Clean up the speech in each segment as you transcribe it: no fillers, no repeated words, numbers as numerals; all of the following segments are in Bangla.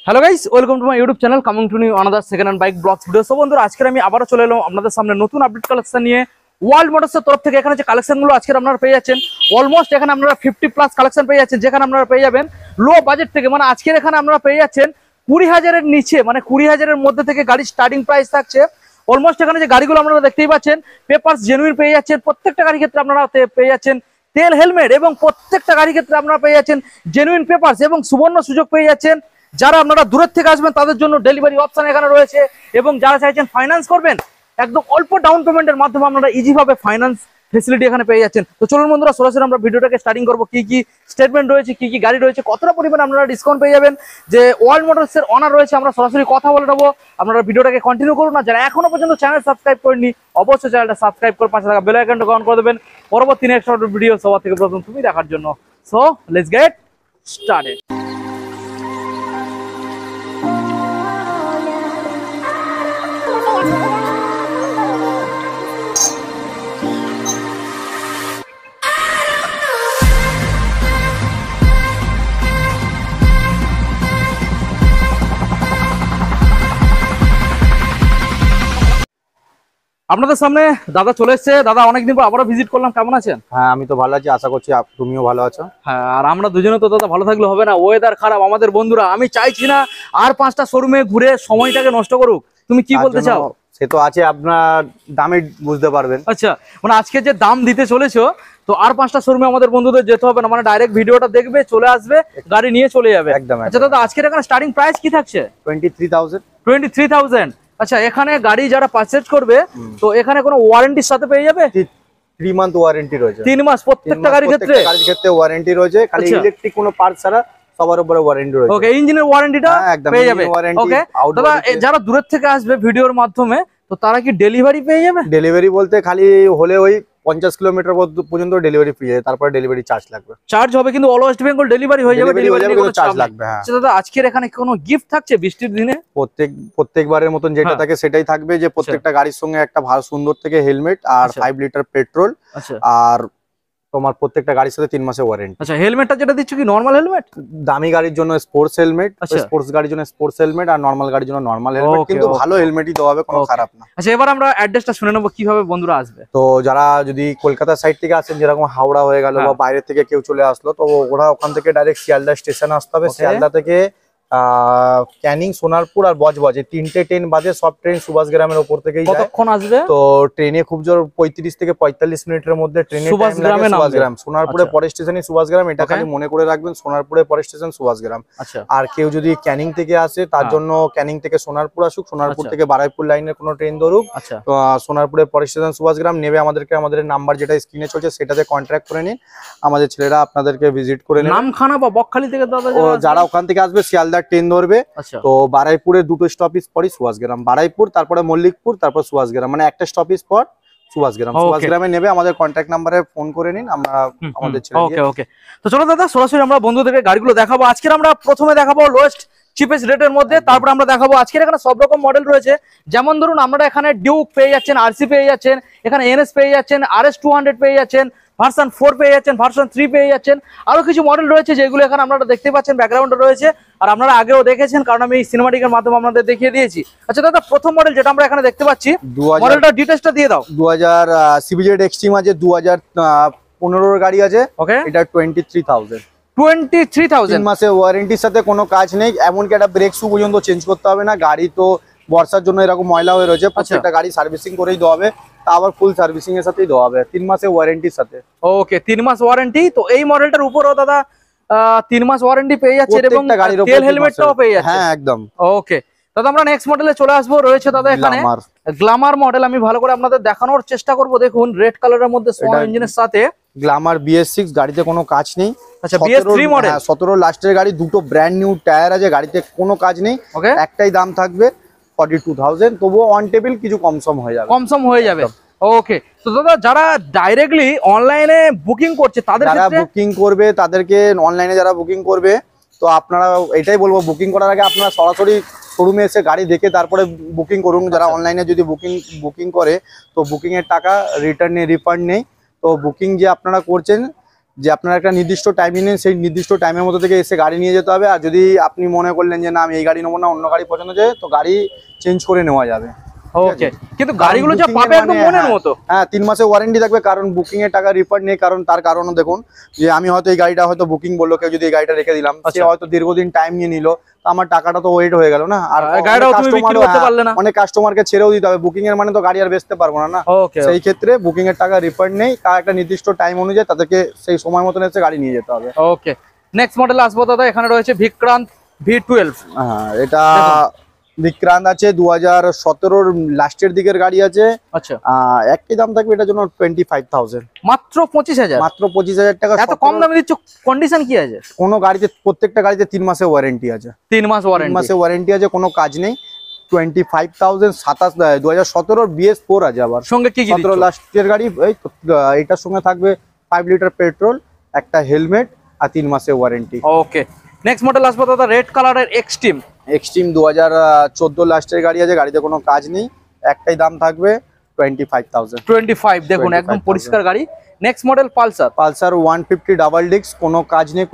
Hello guys, welcome to my YouTube channel coming to new another second hand bike blogs video. So বন্ধুরা, আজকে আমি আবারও চলে এলাম আপনাদের সামনে নতুন আপডেট কালেকশন নিয়ে। ওয়ার্ল্ড মোটরসের তরফ থেকে এখানে যে কালেকশনগুলো আজকে আপনারা পেয়ে যাচ্ছেন, অলমোস্ট এখানে আপনারা 50+ কালেকশন পেয়ে যাচ্ছেন, যেখানে আপনারা পেয়ে যাবেন লো বাজেট থেকে, মানে আজকের এখানে আপনারা পেয়ে যাচ্ছেন 20,000-এর নিচে, মানে 20,000-এর মধ্যে থেকে গাড়ির স্টার্টিং প্রাইস থাকছে। অলমোস্ট এখানে যে গাড়িগুলো আপনারা দেখতেই পাচ্ছেন, পেপারস জেনুইন পেয়ে যাচ্ছেন। প্রত্যেকটা গাড়ির ক্ষেত্রে আপনারা পেয়ে যাচ্ছেন তেল হেলমেট, এবং প্রত্যেকটা গাড়ির ক্ষেত্রে আপনারা পেয়ে যাচ্ছেন জেনুইন পেপারস, এবং সুবর্ণ সুযোগ পেয়ে যাচ্ছেন। যারা আপনারা দূরের থেকে আসবেন তাদের জন্য ডেলিভারি অপশন এখানে রয়েছে, এবং যারা চাইছেন ফাইন্যান্স করবেন একদম অল্প ডাউন পেমেন্টের মাধ্যমে আপনারা ইজিভাবে ফাইন্যান্স ফেসিলিটি এখানে পেয়ে যাচ্ছেন। তো চলুন বন্ধুরা, সরাসরি আমরা ভিডিওটাকে স্টার্টিং করবো। কি কি স্টেটমেন্ট রয়েছে, কি কি গাড়ি রয়েছে, কতটা পরিমাণে আপনারা ডিসকাউন্ট পেয়ে যাবেন, যে ওয়ার্ল্ড মোটরসের অনার রয়েছে, আমরা সরাসরি কথা বলে নেবো। আপনারা ভিডিওটাকে কন্টিনিউ করুন। না যারা এখনো পর্যন্ত চ্যানেল সাবস্ক্রাইব করেননি, অবশ্যই চ্যানেলটা সাবস্ক্রাইব করে পাশে থাকা বেল আইকনটা অন করে দেবেন পরবর্তী নেক্সট ভিডিও সবার থেকে প্রথম তুমি দেখার জন্য। So let's get started. আপনাদের সামনে দাদা চলে এসেছে। দাদা, অনেকদিন পর আবারও ভিজিট করলাম, কেমন আছেন? হ্যাঁ, আমি তো ভালো আছি, আশা করছি তুমিও ভালো আছো। হ্যাঁ, আর আমরা দুজনে তো দাদা ভালো থাকলে হবে না, ওয়েদার খারাপ আমাদের বন্ধুরা। আমি চাইছি না আর 5টা শোরুমে ঘুরে সময়টাকে নষ্ট করুক। তুমি কি বলতে চাও? সে তো আছে, আপনার দামে বুঝতে পারবেন। আচ্ছা, মানে আজকে যে দাম দিতে চলেছো, তো আর 5টা শোরুমে আমাদের বন্ধুদের যেতে হবে না, মানে ডাইরেক্ট ভিডিওটা দেখবে, চলে আসবে, গাড়ি নিয়ে চলে যাবে একদম। আচ্ছা দাদা, আজকের এখানে স্টার্টিং প্রাইস কি থাকছে? 23,000। আচ্ছা, এখানে গাড়ি যারা পারচেজ করবে, তো এখানে কোনো ওয়ারেন্টির সাথে পেয়ে যাবে? 3 মান্থ ওয়ারেন্টি রয়েছে। 3 মাস প্রত্যেকটা গাড়ির ক্ষেত্রে? গাড়ির ক্ষেত্রে ওয়ারেন্টি রয়েছে, খালি ইলেকট্রিক কোনো পার্ট ছাড়া সবার উপরে ওয়ারেন্টি রয়েছে। ওকে, ইঞ্জিনের ওয়ারেন্টিটা পেয়ে যাবে। ওকে দাদা, যারা দূরের থেকে আসবে ভিডিওর মাধ্যমে, তো তারা কি ডেলিভারি পেয়ে যাবে? ডেলিভারি বলতে খালি হলে ওই 50 কিলোমিটার পর্যন্ত ডেলিভারি ফ্রি আছে, তারপরে ডেলিভারি চার্জ লাগবে। চার্জ হবে, কিন্তু অল ওয়েস্ট বেঙ্গল ডেলিভারি হয়ে যাবে, ডেলিভারি কোনো চার্জ লাগবে। হ্যাঁ আচ্ছা দাদা, আজকের এখানে কোনো গিফট থাকছে বৃষ্টির দিনে? প্রত্যেকবারের মতন যেটা থাকে সেটাই থাকবে, যে প্রত্যেকটা গাড়ির সঙ্গে একটা ভালো সুন্দর থেকে হেলমেট আর 5 লিটার পেট্রোল, আর তোমার প্রত্যেকটা গাড়ির সাথে 3 মাসের ওয়ারেন্টি। আচ্ছা, হেলমেটটা যেটা দিচ্ছ কি নরমাল হেলমেট? দামি গাড়ির জন্য স্পোর্টস হেলমেট, স্পোর্টস গাড়ির জন্য স্পোর্টস হেলমেট, আর নরমাল গাড়ির জন্য নরমাল হেলমেট, কিন্তু ভালো হেলমেটই দেওয়া হবে, কোনো খারাপ না। আচ্ছা, এবার আমরা অ্যাড্রেসটা শুনে নেবো কিভাবে বন্ধুরা আসবে। তো যারা যদি কলকাতা সাইড থেকে আসেন, যেরকম হাওড়া হয়ে গেল বা বাইরে থেকে কেউ চলে আসলো, তো ওরা ওখান থেকে ডাইরেক্ট শিয়ালদা স্টেশনে আসতে হবে। শিয়ালদা থেকে ক্যানিং, সোনারপুর আর বজবজ, এই 3টে ট্রেন বাজে, সব ট্রেন সুভাষগ্রামের ওপর থেকেই যায়। কতক্ষণ আসবে? তো ট্রেনে খুব জোর 35 থেকে 45 মিনিটের মধ্যে ট্রেনে সুভাষগ্রাম। সোনারপুরে পরের স্টেশনই সুভাষগ্রাম, এটা খালি মনে করে রাখবেন, সোনারপুরে পরের স্টেশন সুভাষগ্রাম। আর কেউ যদি ক্যানিং থেকে আসে, তার জন্য ক্যানিং থেকে সোনারপুর আসুক, সোনারপুর থেকে বারাইপুর লাইনের কোনো ট্রেন ধরুক, সোনারপুরে পরের স্টেশন সুভাষগ্রাম নেবে। আমাদের নাম্বার যেটা স্ক্রিনে চলছে সেটাতে কন্ট্যাক্ট করে নিন, আমাদের ছেলেরা আপনাদেরকে ভিজিট করে নেবে। নামখানা বা বকখালি থেকে দাদা যারা ওখান থেকে আসবে শিয়ালদা ট্রেন ধরবে, তো বারাইপুরে 2টো স্টপেজ পরই সুভাষগ্রাম, বারাইপুর, তারপরে মল্লিকপুর, তারপর সুভাষগ্রাম, মানে একটা স্টপেজ পর সুভাষগ্রাম। সুভাষগ্রামে নেবে, আমাদের কন্ট্যাক্ট নাম্বারে ফোন করে নিন, আমরা আমাদের ছেলে। ওকে, তো চলো দাদা, সরাসরি আমরা বন্ধুদেরকে গাড়িগুলো দেখাবো। আজকে আমরা প্রথমে দেখাবো লোয়েস্ট চিপেস্ট রেটের মধ্যে, তারপর আমরা দেখাবো আজকের এখানে সব রকম মডেল রয়েছে। যেমন ধরুন, আমরা এখানে ডিউক পেয়ে যাচ্ছেন, আরসি পেয়ে যাচ্ছেন, এখানে এনএস পেয়ে যাচ্ছেন, RS 200 পেয়ে যাচ্ছেন, ভার্সন 4 পেয়ে যাচ্ছেন, ভার্সন 3 পেয়ে যাচ্ছেন, আরো কিছু মডেল রয়েছে যেগুলো এখানে আপনারা দেখতে পাচ্ছেন ব্যাকগ্রাউন্ডে রয়েছে, আর আপনারা আগেও দেখেছেন, কারণ আমি সিনেমাটিকের মাধ্যমে আপনাদের দেখিয়ে দিয়েছি। আচ্ছা দাদা, প্রথম মডেল যেটা আমরা এখানে দেখতে পাচ্ছি, মডেলটা ডিটেইলসটা দিয়ে দাও। 2000 সিবিজেড এক্সট্রিম আছে, 2015 গাড়ি আছে। ওকে, এটা 23,000। 23,000 মাসের ওয়ারেন্টির সাথে কোনো কাজ নেই, এমনকি একটা ব্রেক শু পর্যন্ত চেঞ্জ করতে হবে না। গাড়ি তো বর্ষার জন্য এরকম ময়লা হয়ে রয়েছে, প্রত্যেকটা গাড়ি সার্ভিসিং করেই দেওয়া হবে, তা আবার ফুল সার্ভিসিং এর সাথেই দেওয়া হবে 3 মাসের ওয়ারেন্টির সাথে। ওকে, 3 মাস ওয়ারেন্টি। তো এই মডেলটার উপরও দাদা 3 মাস ওয়ারেন্টি পেয়ে যাচ্ছে, এবং তেল হেলমেটটাও পেয়ে যাচ্ছে। হ্যাঁ একদম। ওকে দাদা, আমরা নেক্সট মডেলে চলে আসবো। রয়েছে দাদা এখানে গ্ল্যামার মডেল, আমি ভালো করে আপনাদের দেখানোর চেষ্টা করব। দেখুন, রেড কালারের মধ্যে সোয়া ইঞ্জিনের সাথে গ্ল্যামার BS6, গাড়িতে কোনো কাজ নেই। আচ্ছা, BS3 মডেল, 17 লাস্টের গাড়ি, 2টো ব্র্যান্ড নিউ টায়ার আছে, গাড়িতে কোনো কাজ নেই। একটাই দাম থাকবে 42,000, তবুও অন টেবিল কিছু কমসম হয়ে যাবে। ওকে, তো দাদা যারা ডাইরেক্টলি অনলাইনে বুকিং করছে, যারা বুকিং করবে, তাদেরকে অনলাইনে যারা বুকিং করবে, তো আপনারা এটাই বলবো, বুকিং করার আগে আপনারা সরাসরি শোরুমে এসে গাড়ি দেখে তারপরে বুকিং করুন। যারা অনলাইনে যদি বুকিং করে, তো বুকিং এর টাকা রিটার্ন নেই, রিফান্ড নেই। তো বুকিং যে আপনারা করছেন, যে আপনার একটা নির্দিষ্ট টাইমিং নেই, সেই নির্দিষ্ট টাইমের মধ্যে থেকে এসে গাড়ি নিয়ে যেতে হবে। আর যদি আপনি মনে করলেন যে না আমি এই গাড়ি নেবো না, অন্য গাড়ি পছন্দ হচ্ছে, তো গাড়ি চেঞ্জ করে নেওয়া যাবে। ওকে, কিন্তু গাড়িগুলো যা পাবে একদম মনের মতো। হ্যাঁ, 3 মাসের ওয়ারেন্টি থাকবে, কারণ বুকিং এর টাকা রিফান্ড নেই। কারণ তার কারণও দেখুন, যে আমি হয়তো এই গাড়িটা হয়তো বুকিং বললো, কেউ যদি এই গাড়িটা রেখে দিলাম, সে হয়তো দীর্ঘদিন টাইম নিয়ে নিল, তো আমার টাকাটা তো ওয়েট হয়ে গেল না। আর অনেক কাস্টমারকে ছেড়েও দিতে হবে, বুকিং এর মানে তো গাড়ি আর বেচতে পারবো না। সেই ক্ষেত্রে বুকিং এর টাকা রিফান্ড নেই, তার একটা নির্দিষ্ট টাইম অনুযায়ী তাদেরকে সেই সময় মতন এসে গাড়ি নিয়ে যেতে হবে। ওকে, নেক্সট মডেল আসবো দাদা, এখানে রয়েছে বিক্রান্ত V12। হ্যাঁ, এটা বিক্রান্ত আছে 2017 লাস্টের দিকের গাড়ি আছে। আচ্ছা, একই দাম থাকবে এটার জন্য 25,000, মাত্র 25,000, মাত্র 25,000 টাকা। এত কম দামে দিচ্ছ, কন্ডিশন কি আছে? কোনো গাড়িতে, প্রত্যেকটা গাড়িতে 3 মাসের ওয়ারেন্টি আছে। 3 মাস ওয়ারেন্টি আছে, কোনো কাজ নেই। 25,000, 2017 BS4 আছে। আবার সঙ্গে কি কি 17 লাস্টের গাড়ি, এইটার সঙ্গে থাকবে 5 লিটার পেট্রোল, একটা হেলমেট আর 3 মাসের ওয়ারেন্টি। ওকে, নেক্সট মডেল আসবো দাদা, রেড কালারের এক্সট্রিম। 2014 লাস্টের গাড়ি আছে, গাড়িতে কোনো কাজ নেই, একটাই দাম থাকবে 25,000। 25, দেখুন একদম পরিষ্কার গাড়ি। Next model Pulsar 150 double disc, কোনো কাজ নেই,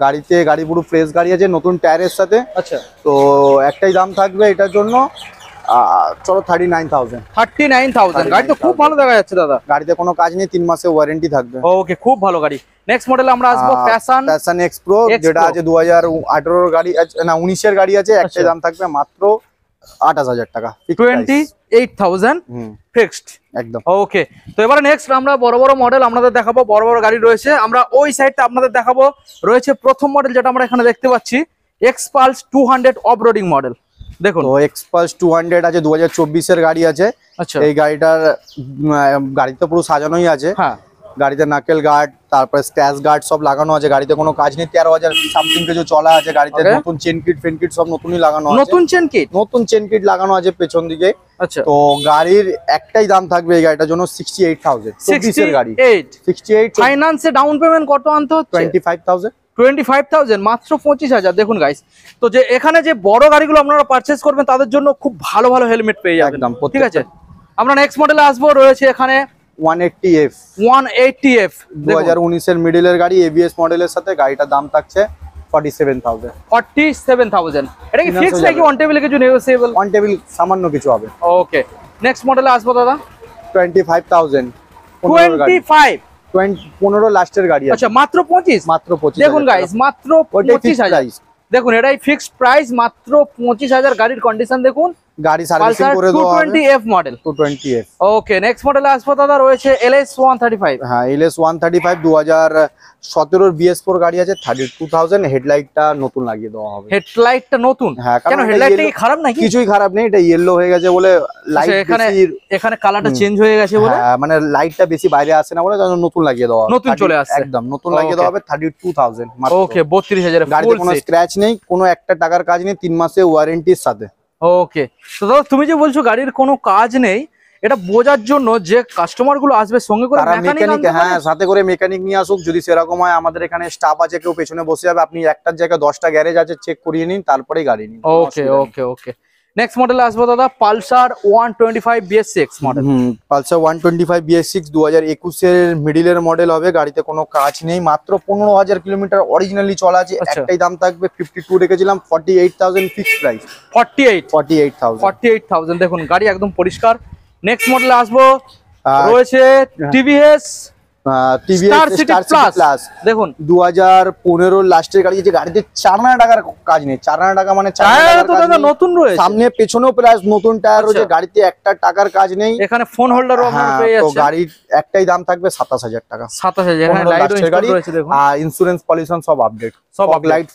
গাড়িতে গাড়ি পুরো ফ্রেশ গাড়ি আছে, নতুন টায়ারের সাথে। আচ্ছা, তো একটাই দাম থাকবে এটার জন্য, চলো 39,000। গাড়ি তো খুব ভালো দেখা যাচ্ছে দাদা, গাড়িতে কোনো কাজ নেই, 3 মাসের ওয়ারেন্টি থাকবে। ওকে, খুব ভালো গাড়ি। নেক্সট মডেল আমরা আসবো প্যাশন এক্স প্রো, যেটা আছে 2018 গাড়ি, না 19 এর গাড়ি আছে। একটাই দাম থাকবে মাত্র 28,000 টাকা, 28,000 ফিক্সড একদম। ওকে, তো এবারে নেক্সট আমরা বড় বড় মডেল আপনাদের দেখাবো, বড় বড় গাড়ি রয়েছে। আমরা ওই সাইডটা আপনাদের দেখাবো। রয়েছে প্রথম মডেল, যেটা আমরা এখানে দেখতে পাচ্ছি, এক্সপালস 200 অফ রোডিং মডেল। দেখুন, তো এক্সপালস 200 আছে, 2024 এর গাড়ি আছে। আচ্ছা, এই গাড়িটার গাড়িতে পুরো সাজানোই আছে। হ্যাঁ, গাড়িতে নাকেল গার্ড, তারপরে স্ক্র্যাচ গার্ড সব লাগানো আছে। গাড়িতে কোনো কাজ নেই, 13,000 সামথিং কিছু চলা আছে। গাড়িতে নতুন চেন কিট ফেন কিট সব নতুনই লাগানো আছে। নতুন চেন কিট লাগানো আছে পেছন দিকে। আচ্ছা, তো গাড়ির একটাই দাম থাকবে এই গাড়িটার জন্য 68,000। 24 এর গাড়ি, 68। ফাইন্যান্সে ডাউন পেমেন্ট কত আনতে হচ্ছে? 25,000, মাত্র 25,000। দেখুন গাইস, তো যে এখানে যে বড় গাড়িগুলো আপনারা পারচেজ করবেন, তাদের জন্য খুব ভালো ভালো হেলমেট পেয়ে যাবেন একদম। ঠিক আছে, আমরা নেক্সট মডেলে আসবো। রয়েছে এখানে 180F 2019 এর মিডলের গাড়ি, ABS মডেলের সাথে। গাড়িটার দাম থাকছে 47,000। এটা কি ফিক্সড নাকি অন টেবিলে কিছু নেগোশিয়েবল? অন টেবিল সামান্য কিছু হবে। ওকে, নেক্সট মডেলে আসবো দাদা, 25,000। 15 লাস্টের গাড়ি আছে। আচ্ছা, মাত্র 25। দেখুন গাইস, মাত্র 25,000। দেখুন, এটাই ফিক্সড প্রাইস, মাত্র 25,000। গাড়ির কন্ডিশন দেখুন, গাড়ি সার্ভিসিং করে দেওয়া হবে। 220F model, 220F। ওকে, নেক্সট মডেলে আসবো দাদা, রয়েছে LS 135। হ্যাঁ, LS 135 2017 BS4 গাড়ি আছে, 32,000। হেডলাইটটা নতুন লাগিয়ে দেওয়া হবে। হেডলাইটটা নতুন? হ্যাঁ, কেন হেডলাইটটা কি খারাপ নাকি? কিছুই খারাপ নেই, এটা ইয়েলো হয়ে গেছে বলে লাইট এখানে কালারটা চেঞ্জ হয়ে গেছে বলে, মানে লাইটটা বেশি বাইরে আসে না বলে নতুন লাগিয়ে দেওয়া হবে। নতুন চলে আসছে, একদম নতুন লাগিয়ে দেওয়া হবে। 32,000 মাত্র। ওকে, 32,000। গাড়িতে কোনো স্ক্র্যাচ নেই, কোনো একটা টাকার কাজ নেই, 3 মাসের ওয়ারেন্টির সাথে। ওকে, তো দাদা তুমি যে বলছো গাড়ির কোনো কাজ নেই, এটা বোঝার জন্য যে কাস্টমার গুলো আসবে সঙ্গে করে মেকানিক, হ্যাঁ সাথে করে মেকানিক নিয়ে আসুক। যদি সেরকম হয়, আমাদের এখানে স্টাফ আছে, কেউ পেছনে বসে যাবে। আপনি একটার জায়গায় 10টা গ্যারেজ আছে, চেক করিয়ে নিন, তারপরেই গাড়ি নিন। ওকে ওকে ওকে, নেক্সট মডেল আসবো দাদা, Pulsar 125 BS6 model. Pulsar 125 BS6 2021 এর মিডলের মডেল হবে। গাড়িতে কোনো কাজ নেই, মাত্র 15,000 কিলোমিটার অরিজিনালি চলা আছে। একটাই দাম থাকবে 52 রেখেছিলাম, 48,000 ফিক্সড প্রাইস। 48,000। দেখুন, গাড়ি একদম পরিষ্কার। নেক্সট মডেলে আসবো, রয়েছে TVS স্টার সিটি প্লাস। দেখুন, 2015 লাস্টের গাড়ি আছে। গাড়িতে 4,000 টাকার কাজ নেই। 4,000 টাকা মানে নতুন রয়েছে, সামনে পেছনেও প্রায় নতুন টায়ার রয়েছে। গাড়িতে একটা টাকার কাজ নেই। এখানে ফোন হোল্ডারও আপনারা পেয়ে যাচ্ছেন। তো গাড়ির একটাই দাম থাকবে 27,000 টাকা। 27,000। এখানে লাইট রয়েছে, দেখুন, আর ইন্স্যুরেন্স পলিউশন সব আপডেট,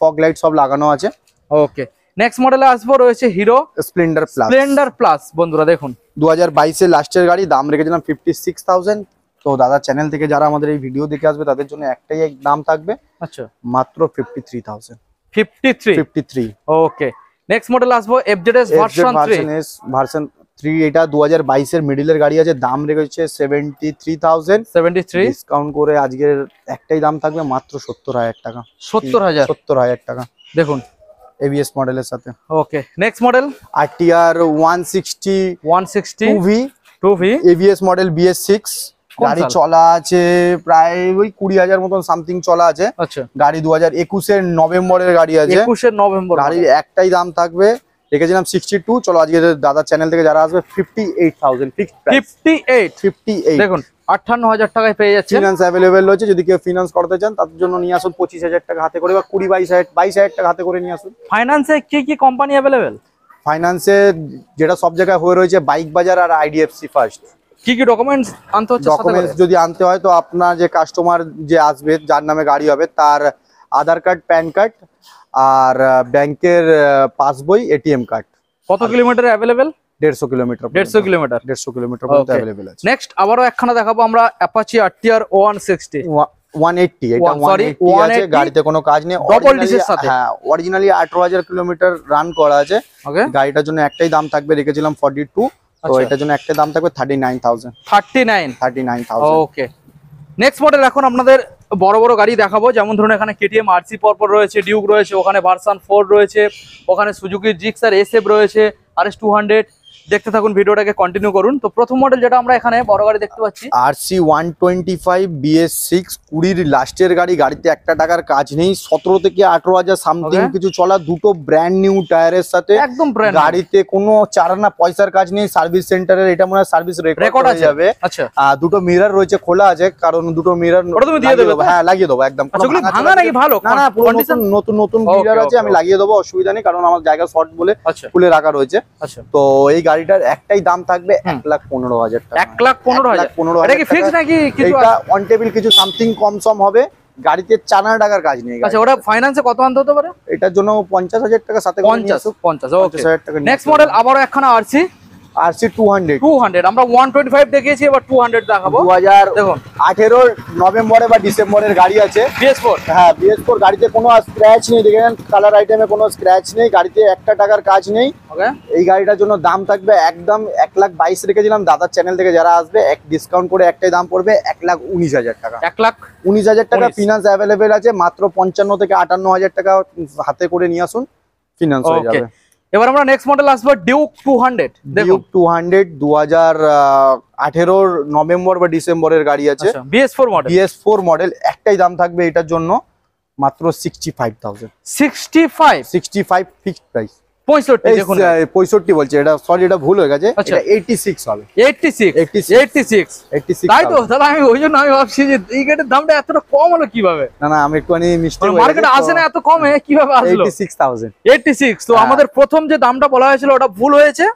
ফগ লাইট সব লাগানো আছে। ওকে, নেক্সট মডেলে আসবো, রয়েছে হিরো স্প্লেন্ডার প্লাস। বন্ধুরা দেখুন, 2022 এর লাস্টের গাড়ি, দাম রেখেছিলাম 56,000। তো দাদা চ্যানেল থেকে যারা আমাদের এই ভিডিও দেখে আসবে, তাদের জন্য একটাই দাম থাকবে, আচ্ছা, মাত্র 53,000। 53। ওকে, নেক্সট মডেল আসবো, FZS ভার্সন 3। এটা 2022 এর মিডলের গাড়ি আছে, দাম রেখেছে 73,000। ডিসকাউন্ট করে আজকের একটাই দাম থাকবে মাত্র 70,000 টাকা। 70,000 টাকা। দেখুন, ABS মডেলের সাথে। Okay, next model RTR 160 2V ABS model BS6। গাড়ি চলা আছে প্রায় ওই 20,000 মতন সামথিং চলা আছে। আচ্ছা, গাড়ি 2021 নভেম্বরের গাড়ি আছে। 21 নভেম্বর। গাড়ির একটাই দাম থাকবে, রেখেছিলাম 62। চলো আজকে দাদার চ্যানেল থেকে যারা আসবে 58,000 ফিক্সড প্রাইস। 58 দেখুন 58,000 টাকায় পেয়ে যাচ্ছে। ফিনান্স অ্যাভেলেবেল রয়েছে, যদি কেউ ফিনান্স করতে চান তার জন্য নিয়ে আসুন 25,000 টাকা হাতে করে, বা 22,000 টাকা হাতে করে নিয়ে আসুন। ফাইন্যান্সে কি কি কোম্পানি অ্যাভেলেবেল? ফাইন্যান্সে যেটা সব জায়গায় হয়ে রয়েছে বাইক বাজার আর IDFC ফার্স্ট। কি কি ডকুমেন্টস আনতে হচ্ছে? ডকুমেন্টস যদি আনতে হয় তো আপনার যে কাস্টমার যে আসবে, যার নামে গাড়ি হবে, তার আধার কার্ড, প্যান কার্ড আর ব্যাংকের পাসবই, ATM কার্ড। কত kilometre available? 150 kilometre. 150 kilometre. 150 kilometre পর্যন্ত অ্যাভেলেবেল আছে। নেক্সট আবারও একখানা দেখাবো আমরা, অ্যাপাচি RTR 160 180। এটা 180 আছে, গাড়িতে কোনো কাজ নেই, ডবল ডিসের সাথে। হ্যাঁ, অরিজিনালি 18,000 কিলোমিটার রান করা আছে। ওকে, গাড়িটার জন্য একটাই দাম থাকবে, রেখেছিলাম 42। তো এটার জন্য একটা দাম থাকবে 39,000। 39,000। ওকে, নেক্সট মডেল এখন আপনাদের বড় বড় গাড়ি দেখাবো, যেমন ধরুন এখানে KTM RC পরপর রয়েছে, ডিউক রয়েছে, ওখানে ভার্সন 4 রয়েছে, ওখানে সুজুকি জিক্সার SF রয়েছে, RS 200। দেখতে থাকুন, ভিডিওটাকে কন্টিনিউ করুন। তো প্রথম মডেল যেটা আমরা এখানে বড় গাড়ি দেখতে পাচ্ছি, RC 125 BS6 20 লাস্টের গাড়ি। গাড়িতে একটা টাকার কাজ নেই, 17 থেকে 18,000 সামথিং কিছু চলা, দুটো ব্র্যান্ড নিউ টায়ারের সাথে, একদম ব্র্যান্ড। গাড়িতে কোনো চারানা পয়সার কাজ নেই। সার্ভিস সেন্টারের এটা মনে হয় সার্ভিস রেকর্ড হয়ে যাবে। আচ্ছা, দুটো মিরর রয়েছে, খোলা আছে, কারণ দুটো মিরর তুমি দিয়ে দেবে? হ্যাঁ, লাগিয়ে দেবো একদম। ভাঙা নাকি? ভালো না না, নতুন নতুন মিরর আছে, আমি লাগিয়ে দেবো, অসুবিধা নেই, কারণ আমার জায়গা শর্ট বলে খুলে রাখা রয়েছে। আচ্ছা, তো এই গাড়িটার একটাই দাম থাকবে 1,15,000 টাকা। 1,15,000। এটা কি ফিক্স নাকি কিছু? এটা অন টেবিল কিছু সামথিং কম সম হবে। গাড়িতে 4 টাকার কাজ নেই। আচ্ছা, ওটা ফাইন্যান্সে কত আনতে হতে পারে? এটার জন্য 50,000 টাকা সাথে 50। ওকে, 50,000 টাকা। নেক্সট মডেল আবারও একখানা RC 200। আমরা 125 দেখিয়েছি, এবার 200 দেখাবো। 2018 নভেম্বরে বা ডিসেম্বরের গাড়ি আছে, BS4। হ্যাঁ, BS4। গাড়িতে কোনো স্ক্র্যাচ নেই, দেখেন কালার আইটেমে কোনো স্ক্র্যাচ নেই, গাড়িতে একটা টাকার কাজ নেই। ওকে, এই গাড়িটার জন্য দাম থাকবে একদম 1,22,000 রেখেছিলাম। দাদার চ্যানেল থেকে যারা আসবে এক ডিসকাউন্ট করে একটাই দাম পড়বে 1,19,000 টাকা। 1,19,000 টাকা ফিনান্স অ্যাভেলেবেল আছে। মাত্র 55 থেকে 58,000 টাকা হাতে করে নিয়ে আসুন, ফিনান্স হয়ে যাবে। এবার আমরা নেক্সট মডেল আসবো ডিউক 200। ডিউক 200 2018 নভেম্বর বা ডিসেম্বরের গাড়ি আছে, BS4 মডেল। একটাই দাম থাকবে এটার জন্য, মাত্র 65,000। 65 ফিক্সড প্রাইস। 65 দেখুন, 65 বলছে, এটা সরি, এটা ভুল হয়ে গেছে, এটা 86 হবে। 86 তাই তো? তাহলে আমি ওই জন্য আমি ভাবছি যে এই গাড়ির দামটা এতটা কম হলো কিভাবে। না না, আমি একটুখানি মিস্টেক, মার্কেটে আসে না এত কমে, কিভাবে আসলো? 86। তো আমাদের প্রথম যে দামটা বলা হয়েছিল ওটা ভুল হয়েছে।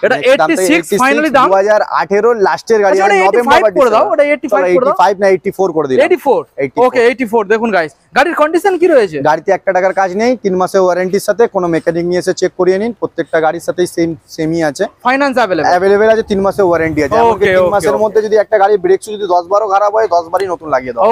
এটা 86 ফাইনালি দাম। 2018 লাস্টের গাড়ি, নভেম্বর করে দাও, ওটা 85 না 84 করে দিলাম। 84। ওকে, 84। দেখুন গাইস, গাড়ির কন্ডিশন কি রয়েছে? গাড়িতে একটা টাকার কাজ নেই, 3 মাসের ওয়ারেন্টির সাথে। কোনো মেকানিক নিয়ে এসে চেক করিয়ে নিন, প্রত্যেকটা গাড়ির সাথেই সেমই আছে। ফাইন্যান্স অ্যাভেলেবেল আছে, 3 মাসের ওয়ারেন্টি আছে। এমনকি 3 মাসের মধ্যে যদি একটা গাড়ি ব্রেক যদি 10-12 খারাপ হয়, 10 বারই নতুন লাগিয়ে দাও।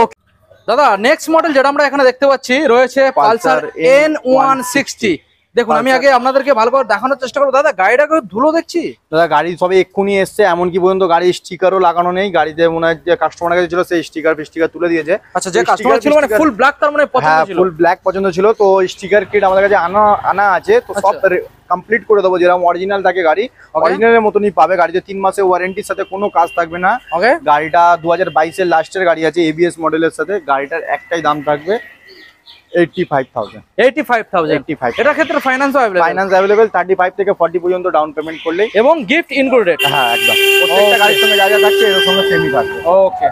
দাদা, নেক্সট মডেল যেটা আমরা এখানে দেখতে পাচ্ছি রয়েছে পালসার N160। দেখুন, আমি আগে আপনাদেরকে ভালো করে দেখানোর চেষ্টা করবো। দাদা, গাড়িটাকে ধুলো দেখছি। দাদা, গাড়ি সবে এক্ষুনি এসছে, এমনকি পর্যন্ত গাড়ির স্টিকারও লাগানো নেই। গাড়িতে মনে হয় যে কাস্টমারের কাছে ছিল, সেই স্টিকার তুলে দিয়েছে। আচ্ছা, যে কাস্টমার ছিল মানে ফুল ব্ল্যাক, তার মানে পছন্দ ছিল। ফুল ব্ল্যাক পছন্দ ছিল, তো স্টিকার কিট আমাদের কাছে আনা আছে। তো সব কমপ্লিট করে দেবো, যেরকম অরিজিনাল থাকে গাড়ি অরিজিনালের মতনই পাবে। গাড়িতে 3 মাসের ওয়ারেন্টির সাথে কোনো কাজ থাকবে না। গাড়িটা 2022 লাস্টের গাড়ি আছে, ABS মডেলের সাথে। গাড়িটার একটাই দাম থাকবে 85,000। 85,000। এটার ক্ষেত্রে ফাইন্যান্স অ্যাভেলেবল। 35 থেকে 40 পর্যন্ত ডাউন পেমেন্ট করলে, এবং গিফট ইনক্লুডেড। হ্যাঁ, একদম প্রত্যেকটা গাড়ির সঙ্গে যা যা থাকছে এর সঙ্গে সেমই থাকবে। ওকে,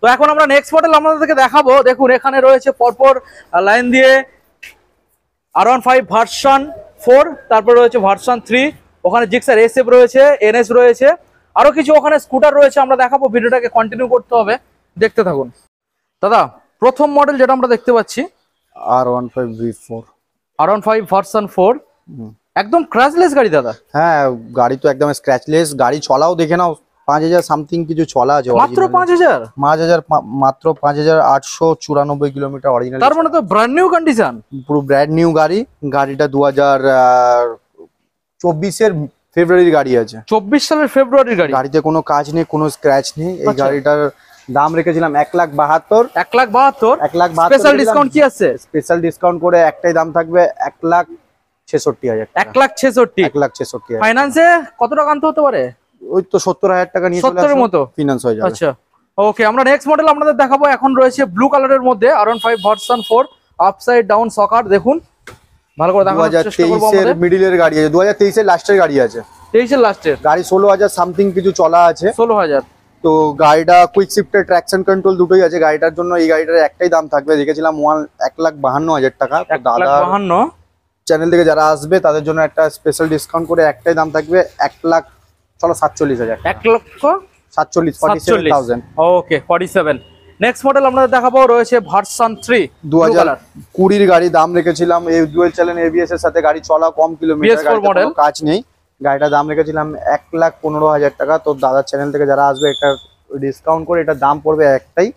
তো এখন আমরা নেক্সট মডেল আপনাদেরকে দেখাবো। দেখুন, এখানে রয়েছে পরপর লাইন দিয়ে R15 ভার্সন 4, তারপর রয়েছে ভার্সন 3, ওখানে জিক্সার SF রয়েছে, NS রয়েছে, আরো কিছু ওখানে স্কুটার রয়েছে। আমরা দেখাবো, ভিডিওটাকে কন্টিনিউ করতে হবে, দেখতে থাকুন। দাদা, প্রথম মডেল যেটা আমরা দেখতে পাচ্ছি R15 V4, R15 ভার্সন 4, একদম ক্র্যাশলেস গাড়ি দাদা। হ্যাঁ, গাড়ি তো একদম স্ক্র্যাচলেস। গাড়ি চলাও দেখে নাও, 5,000 সামথিং কিছু চলা আছে। মাত্র 5,000? মাত্র 5,894 কিলোমিটার অরিজিনাল। তার মানে তো ব্র্যান্ড নিউ কন্ডিশন, পুরো ব্র্যান্ড নিউ গাড়ি। গাড়িটা 2024 ফেব্রুয়ারির গাড়ি আছে। 24 সালের ফেব্রুয়ারির গাড়ি। গাড়িতে কোনো কাজ নেই, কোনো স্ক্র্যাচ নেই। এই গাড়িটার দাম রেখেছিলাম 1,72,000। 1,72,000। স্পেশাল ডিসকাউন্ট কি আছে? স্পেশাল ডিসকাউন্ট করে একটাই দাম থাকবে 1,66,000। 1,66,000। ফাইন্যান্সে কত টাকা আনতে হতে পারে? ওই তো 70,000 টাকা নিয়ে চলে 70 এর মতো ফিনান্স হয়ে যাবে। আচ্ছা ওকে, আমরা নেক্সট মডেল আপনাদের দেখাবো। এখন রয়েছে ব্লু কালারের মধ্যে R15 ভার্সন 4 আপসাইড ডাউন সকার। দেখুন ভালো করে দেখানোর চেষ্টা করব। 2023 এর মিডলের গাড়ি আছে, 2023 এর লাস্টের গাড়ি আছে, 23 এর লাস্টের গাড়ি 16,000 সামথিং কিছু চলা আছে। 16,000। তো গাড়িটা কুইক শিফটের ট্র্যাকশন কন্ট্রোল দুটোই আছে। গাড়িটার জন্য এই গাড়িটার একটাই দাম থাকবে, দেখেছিলাম 1,52,000 টাকা। দাদা 1,52,000 চ্যানেল থেকে যারা আসবে তাদের জন্য একটা স্পেশাল ডিসকাউন্ট করে একটাই দাম থাকবে 1,47,000। 1,47,000। ওকে 47। নেক্সট মডেল আপনাদের দেখাবো রয়েছে ভার্সন 3 2020 গাড়ি, দাম রেখেছিলাম এই ডুয়েল চ্যানেল এবিএস এর সাথে, গাড়ি চলা কম কিলোমিটার, গাড়ির কোনো কাজ নেই। গাড়িটার দাম রেখেছিলাম 1,15,000 টাকা। তো দাদার চ্যানেল থেকে যারা আসবে এটা ডিসকাউন্ট করে এটার দাম পড়বে একটাই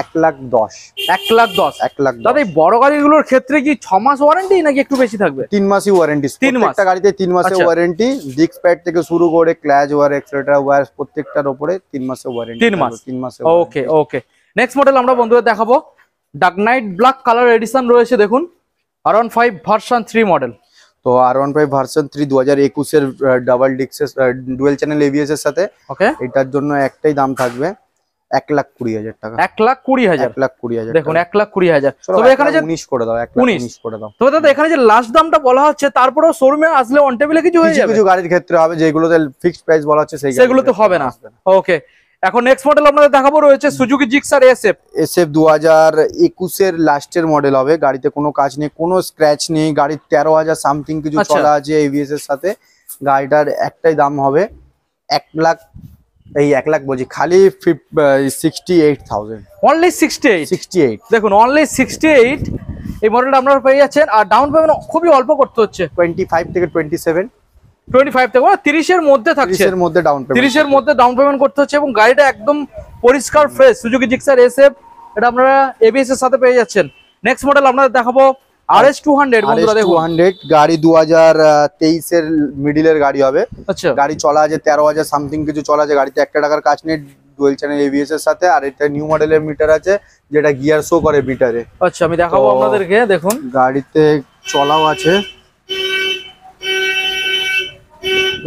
1,10,000। 1,10,000। দাদা এই বড় গাড়িগুলোর ক্ষেত্রে কি 6 মাস ওয়ারেন্টি নাকি একটু বেশি থাকবে? 3 মাসই ওয়ারেন্টি। 3 মাস প্রত্যেকটা গাড়িতে 3 মাসের ওয়ারেন্টি। ডিস্ক প্যাড থেকে শুরু করে ক্ল্যাচ ওয়্যার, এক্সেলেটর ওয়্যার প্রত্যেকটার উপরে 3 মাসের ওয়ারেন্টি। 3 মাস। ওকে ওকে। নেক্সট মডেল আমরা বন্ধুদের দেখাবো dark night black colour addition রয়েছে। দেখুন R15 ভার্সন 3 মডেল। তো R15 ভার্সন 3 2021 এর ডাবল ডিক্সের ডুয়েল চ্যানেল এবিএস এর সাথে। ওকে, এটার জন্য একটাই দাম থাকবে 1,20,000 টাকা। 1,20,000। 1,20,000 দেখুন 1,20,000। তবে এখানে যে 19 করে দাও, 1,19 করে দাও। তবে দাদা এখানে যে লাস্ট দামটা বলা হচ্ছে, তারপরেও শোরুমে আসলে অন টেবিলে কিছু হয়ে যাবে। কিছু গাড়ির ক্ষেত্রে হবে, যেগুলোতে ফিক্সড প্রাইস বলা হচ্ছে সেগুলোতে হবে না। ওকে, এখন নেক্সট মডেল আপনাদের দেখাবো রয়েছে সুজুকি জিক্সার SF 2021 এর লাস্টের মডেল হবে। গাড়িতে কোনো কাজ নেই, কোনো স্ক্র্যাচ নেই, গাড়ির 13,000 সামথিং কিছু চলা আছে এবিএস এর সাথে। গাড়িটার একটাই দাম হবে 1,00,000, এই 1,00,000 বলছি, খালি 68,000। অনলি 68। দেখুন অনলি 68 এই মডেলটা আপনারা পেয়ে যাচ্ছেন। আর ডাউন পেমেন্ট খুবই অল্প করতে হচ্ছে, 25 থেকে 27। 25 থেকে 30 এর মধ্যে থাকছে। 30 এর মধ্যে ডাউন পেমেন্ট, 30 এর মধ্যে ডাউন পেমেন্ট করতে হচ্ছে। এবং গাড়িটা একদম পরিষ্কার ফ্রেশ সুজুকি জিক্সার SF, এটা আপনারা এবিএস এর সাথে পেয়ে যাচ্ছেন। নেক্সট মডেল আপনাদের দেখাবো RS200। বন্ধুরা দেখুন গাড়ি 2023 এর মিডলের গাড়ি হবে। আচ্ছা, গাড়ি চলা আছে 13,000 সামথিং কিছু চলা আছে। গাড়িতে 1 টাকার কাজ নেই, ডুয়েল চ্যানেল এবিএস এর সাথে। আর এটা নিউ মডেলের মিটার আছে, যেটা গিয়ার শো করে মিটারে। আচ্ছা আমি দেখাবো আপনাদেরকে। দেখুন গাড়িতে চলাও আছে,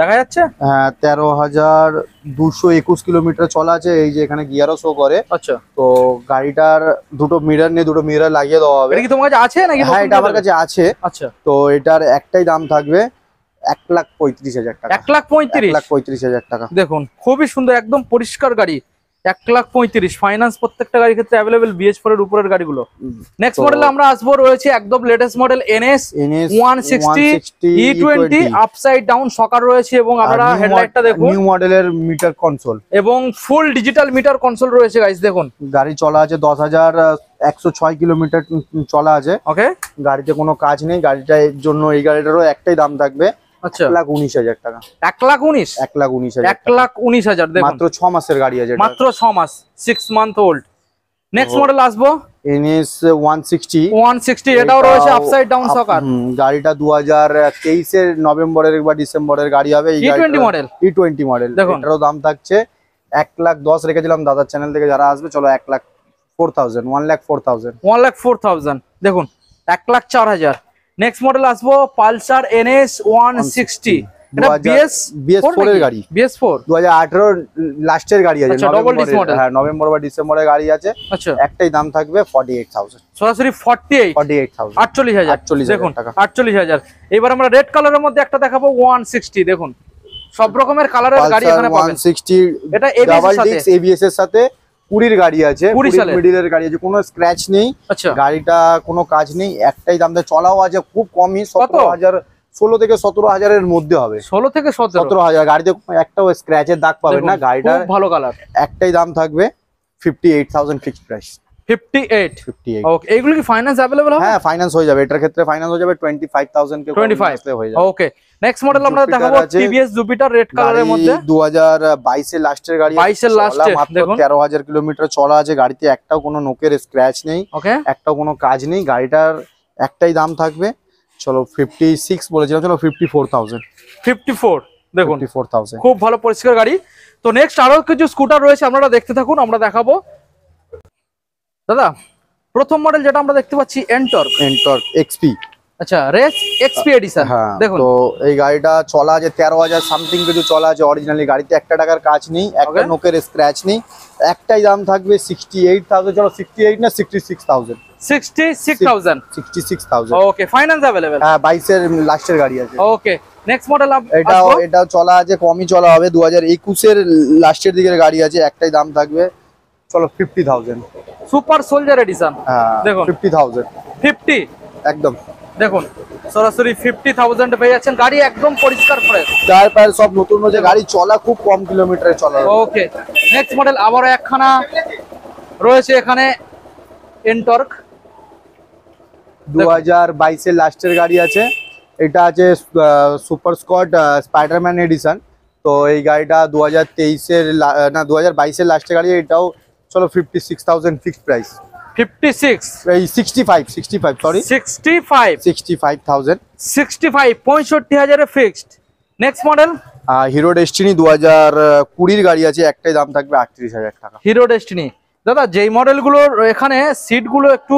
দেখা যাচ্ছে। হ্যাঁ 13,221 কিলোমিটার চলা আছে। এই যে এখানে গিয়ারও শো করে। আচ্ছা, তো গাড়িটার দুটো মিরর নেই, দুটো মিরর লাগিয়ে দেওয়া হবে। এটা কি তোমার কাছে আছে নাকি? হ্যাঁ এটা আমার কাছে আছে। আচ্ছা, তো এটার একটাই দাম থাকবে 1,35,000 টাকা। 1,35,000 টাকা। দেখুন খুবই সুন্দর, একদম পরিষ্কার গাড়ি। 1,35,000 ফাইন্যান্স প্রত্যেকটা গাড়ির ক্ষেত্রে অ্যাভেলেবেল, BS4 এর উপরের গাড়িগুলো। নেক্সট মডেলে আমরা আসবো রয়েছে একদম latest model NS 160 E20 upside down shocker রয়েছে। এবং আপনারা হেডলাইটটা দেখুন, নিউ মডেলের মিটার কনসোল এবং ফুল ডিজিটাল মিটার কনসোল রয়েছে গাইস। দেখুন গাড়ি চলা আছে 10,106 কিলোমিটার চলা আছে। ওকে, গাড়িতে কোনো কাজ নেই। গাড়িটার জন্য এই গাড়িটারও একটাই দাম থাকবে 1,19,000 টাকা। 1,19,000 মাত্র 6 মাসের গাড়ি আছে, মাত্র 6 মাস, 6 মান্থ ওল্ড। নেক্সট মডেল আসবো NS 160। এটাও রয়েছে আপসাইড ডাউন সকার। গাড়িটা 2023 এর নভেম্বরের বা ডিসেম্বরের গাড়ি হবে। E20 model. E20 model. এটারও দাম থাকছে 1,10,000 রেখেছিলাম দাদার চ্যানেল থেকে যারা আসবে। চলো 1,04,000, 1,04,000। দেখুন 1,04,000। নেক্সট মডেল আসবো পালসার NS 160। এটা BS4 এর গাড়ি। BS4 2018 লাস্টের গাড়ি আছে। হ্যাঁ নভেম্বর বা ডিসেম্বরের গাড়ি আছে। আচ্ছা, একটাই দাম থাকবে 48,000। সরাসরি 48,000। 48,000। দেখুন 48,000। এবার আমরা রেড কালারের মধ্যে একটা দেখাবো 160। দেখুন সব রকমের কালারের গাড়ি এখানে পাবেন। 160 এটা ABS এর সাথে 20 গাড়ি আছে, 20 মিডলের গাড়ি আছে, কোনো স্ক্র্যাচ নেই। আচ্ছা, গাড়িটা কোনো কাজ নেই, একটাই দাম। চলাও আছে খুব কমই, 16 থেকে 17,000 এর মধ্যে হবে। 16 থেকে 17,000। গাড়িতে একটাও স্ক্র্যাচের দাগ পাবেন না। গাড়িটা ভালো কালার। একটাই দাম থাকবে 58,000 ফিক্সড প্রাইস। 58। ওকে, এইগুলো কি ফাইন্যান্স अवेलेबल হবে? হ্যাঁ ফাইন্যান্স হয়ে যাবে। এটার ক্ষেত্রে ফাইন্যান্স হয়ে যাবে 25,000 কে 25 হয়ে যাবে। ওকে, নেক্সট মডেল আমরা দেখাবো TVS জুপিটার রেড কালারের মধ্যে। 2022 এর লাস্টের গাড়ি। 22 এর লাস্টে দেখুন 13,000 কিলোমিটার চলা আছে। গাড়িতে একটাও কোনো নোকের স্ক্র্যাচ নেই, ওকে, একটাও কোনো কাজ নেই। গাড়িটার একটাই দাম থাকবে, চলো 56 বলেছিলাম, চলো 54,000। 54। দেখুন 54,000, খুব ভালো পরিষ্কার গাড়ি। তো নেক্সট আরো কিছু স্কুটার রয়েছে, আপনারা দেখতে থাকুন, আমরা দেখাবো। দাদা প্রথম মডেল যেটা আমরা দেখতে পাচ্ছি এন্টর্ক XP। আচ্ছা রেস এক্সপি এডিশন হ্যাঁ দেখুন। তো এই গাড়িটা চলা আছে 13,000 সামথিং কিছু চলা আছে অরিজিনালি। গাড়িতে একটা টাকার কাজ নেই, একটা নোকের স্ক্র্যাচ নেই। একটাই দাম থাকবে 68,000। চলো 68 না 66,000। 66,000 66,000। ওকে, ফাইন্যান্স अवेलेबल। হ্যাঁ 22 এর লাস্টের গাড়ি আছে। ওকে, নেক্সট মডেল এটাও চলা আছে, কমই চলা হবে। 2021 এর লাস্টের দিকের গাড়ি আছে। একটাই দাম থাকবে চলো 50,000। সুপার সোলজার এডিশন দেখুন 50,000 50 একদম। দেখুন সরাসরি 50,000 পেয়ে যাচ্ছেন। গাড়ি একদম পরিষ্কার ফ্রেশ, টায়ার ফায়ার সব নতুন রয়েছে। গাড়ি চলা খুব কম কিলোমিটারে চলা। ওকে, নেক্সট মডেল আবারও একখানা রয়েছে এখানে এনটর্ক 2022 এর লাস্টের গাড়ি আছে। এটা আছে সুপার স্কোয়াড স্পাইডারম্যান এডিশন। তো এই গাড়িটা 2023 এর না 2022 এর লাস্টের গাড়ি। এটাও চলো 56,000 ফিক্সড প্রাইস। 56 এই 65 সরি 65,000। 65 এ fixed. Next model Hero Destini 2020 গাড়ি আছে। একটাই দাম থাকবে 38,000 টাকা। Hero Destini. দাদা যেই মডেলগুলোর এখানে সিট গুলো একটু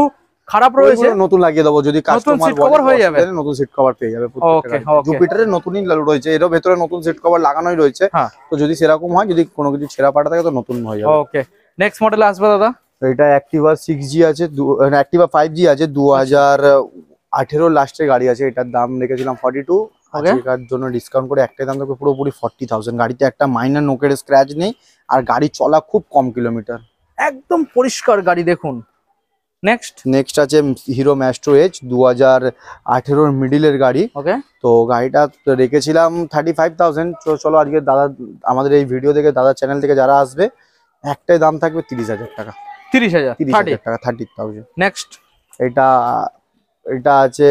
খারাপ রয়েছে, নতুন লাগিয়ে দেবো যদি কাস্টমার সিট কভার হয়ে যাবে। নতুন সিট কভার পেয়ে যাবে। ওকে, জুপিটারের নতুনই রয়েছে, এরও ভেতরে নতুন সিট কভার লাগানোই রয়েছে। তো যদি সেরকম হয়, যদি কোনো কিছু ছেঁড়া পাটা থাকে তো নতুন হয়ে যাবে। ওকে, নেক্সট মডেল আসবে দাদা। এটা অ্যাক্টিভা 6G আছে, অ্যাক্টিভা 5G আছে। 2018 লাস্টের গাড়ি আছে। এটার দাম রেখেছিলাম 42। এটার জন্য ডিসকাউন্ট করে একটাই দাম থাকবে পুরোপুরি 40,000। গাড়িতে একটা মাইনার নোকের স্ক্র্যাচ নেই, আর গাড়ি চলা খুব কম কিলোমিটার, একদম পরিষ্কার গাড়ি দেখুন। নেক্সট আছে হিরো ম্যাস্ট্রো এজ 2018 মিডিলের গাড়ি। ওকে, তো গাড়িটা রেখেছিলাম 35,000। চলো আজকে দাদা আমাদের এই ভিডিও দেখে দাদার চ্যানেল থেকে যারা আসবে, একটাই দাম থাকবে 30,000 টাকা। 30,000 টাকা 30,000। নেক্সট এটা আছে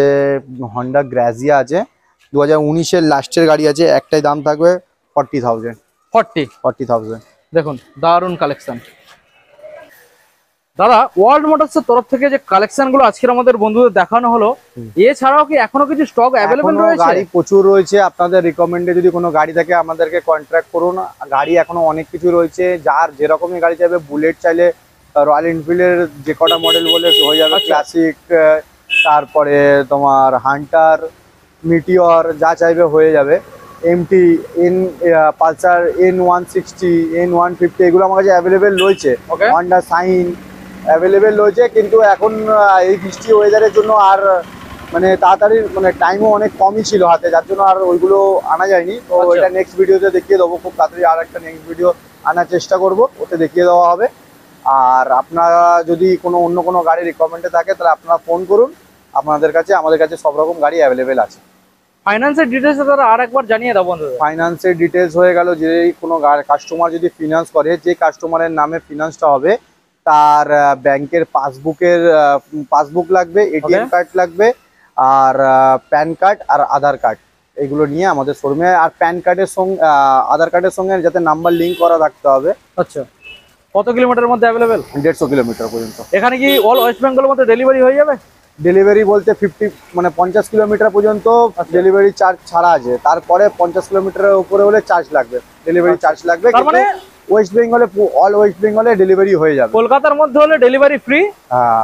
হন্ডা গ্রাজিয়া আছে। 2019 এর লাস্টের গাড়ি আছে। একটাই দাম থাকবে 40,000। দেখুন দারুন কালেকশন। দাদা ওয়ার্ল্ড মোটরসের তরফ থেকে যে কালেকশন গুলো আজকে আমাদের বন্ধুদের দেখানো হলো, এছাড়াও কি এখনো কিছু স্টক অ্যাভেলেবল রয়েছে? গাড়ি প্রচুর রয়েছে। আপনাদের রিকমেন্ডে যদি কোনো গাড়ি থাকে আমাদেরকে কন্ট্যাক্ট করুন। গাড়ি এখনো অনেক কিছু রয়েছে। যার যেরকমই গাড়ি চাইবে, বুলেট চাইলে রয়্যাল এনফিল্ডের যে কটা মডেল বলে হয়ে যাবে, ক্লাসিক, তারপরে তোমার হান্টার, মিটিওর, যা চাইবে হয়ে যাবে। এমটি, পালসার N160, N150 এগুলো আমার কাছে অ্যাভেলেবেল রয়েছে। হন্ডা সাইন অ্যাভেলেবেল রয়েছে, কিন্তু এখন এই বৃষ্টি ওয়েদারের জন্য আর মানে তাড়াতাড়ি মানে টাইমও অনেক কমই ছিল হাতে, যার জন্য আর ওইগুলো আনা যায়নি। তো এটা নেক্সট ভিডিওতে দেখিয়ে দেবো খুব তাড়াতাড়ি। আর একটা নেক্সট ভিডিও আনার চেষ্টা করব, ওতে দেখিয়ে দেওয়া হবে। আর আপনারা যদি অন্য কোনো গাড়ি রিকমেন্ডে থাকে তাহলে আপনারা ফোন করুন। আমাদের কাছে সব রকম গাড়ি অ্যাভেলেবেল আছে। ফাইন্যান্সের ডিটেইলস দাদা আরেকবার জানিয়ে দাও বন্ধুদের। ফাইন্যান্সের ডিটেইলস হয়ে গেল, যে কোনো কাস্টমার যদি ফিনান্স করে, যে কাস্টমারের নামে ফিনান্সটা হবে তার ব্যাংকের পাসবুক লাগবে, এটিএম কার্ড লাগবে, আর প্যান কার্ড আর আধার কার্ড, এগুলো নিয়ে আমাদের শোরুমে। আর প্যান কার্ডের সঙ্গে আধার কার্ডের সঙ্গে যাতে নাম্বার লিঙ্ক করা থাকতে হবে। আচ্ছা, কত কিলোমিটারের মধ্যে অ্যাভেলেবেল? 150 কিলোমিটার পর্যন্ত। এখানে কি অল ওয়েস্ট বেঙ্গলের মধ্যে ডেলিভারি হয়ে যাবে? ডেলিভারি বলতে 50 কিলোমিটার পর্যন্ত ডেলিভারি চার্জ ছাড়া আছে। তারপরে 50 কিলোমিটারের উপরে হলে চার্জ লাগবে, ডেলিভারি চার্জ লাগবে। তার মানে ওয়েস্ট বেঙ্গলে, অল ওয়েস্ট বেঙ্গলে ডেলিভারি হয়ে যাবে। কলকাতার মধ্যে হলে ডেলিভারি ফ্রি,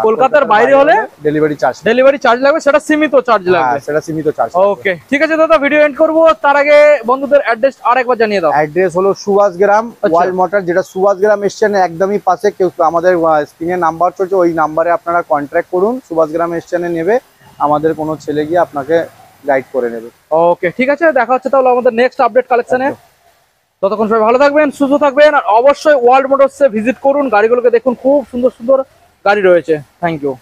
কলকাতার বাইরে হলে ডেলিভারি চার্জ লাগবে। সেটা সীমিত চার্জ লাগবে, সেটা সীমিত চার্জ। ওকে, ঠিক আছে দাদা, ভিডিও এন্ড করব। তার আগে বন্ধুদের অ্যাড্রেস আরেকবার জানিয়ে দাও। অ্যাড্রেস হলো সুভাষগ্রাম ওয়ার্ল্ড মোটর, যেটা সুভাষগ্রাম স্টেশনের একদমই পাশে। কেউ আমাদের স্ক্রিনে নাম্বার চলছে, ওই নাম্বারে আপনারা কন্ট্যাক্ট করুন। সুভাষগ্রাম স্টেশনে নেবে, আমাদের কোনো ছেলে গিয়ে আপনাকে গাইড করে নেবে। ওকে, ঠিক আছে, দেখা হচ্ছে তাহলে আমাদের নেক্সট আপডেট কালেকশনে। ততক্ষণ সবাই ভালো থাকবেন, সুস্থ থাকবেন, আর অবশ্যই ওয়ার্ল্ড মোটরসে ভিজিট করুন। গাড়িগুলোকে দেখুন, খুব সুন্দর সুন্দর গাড়ি রয়েছে। Thank you.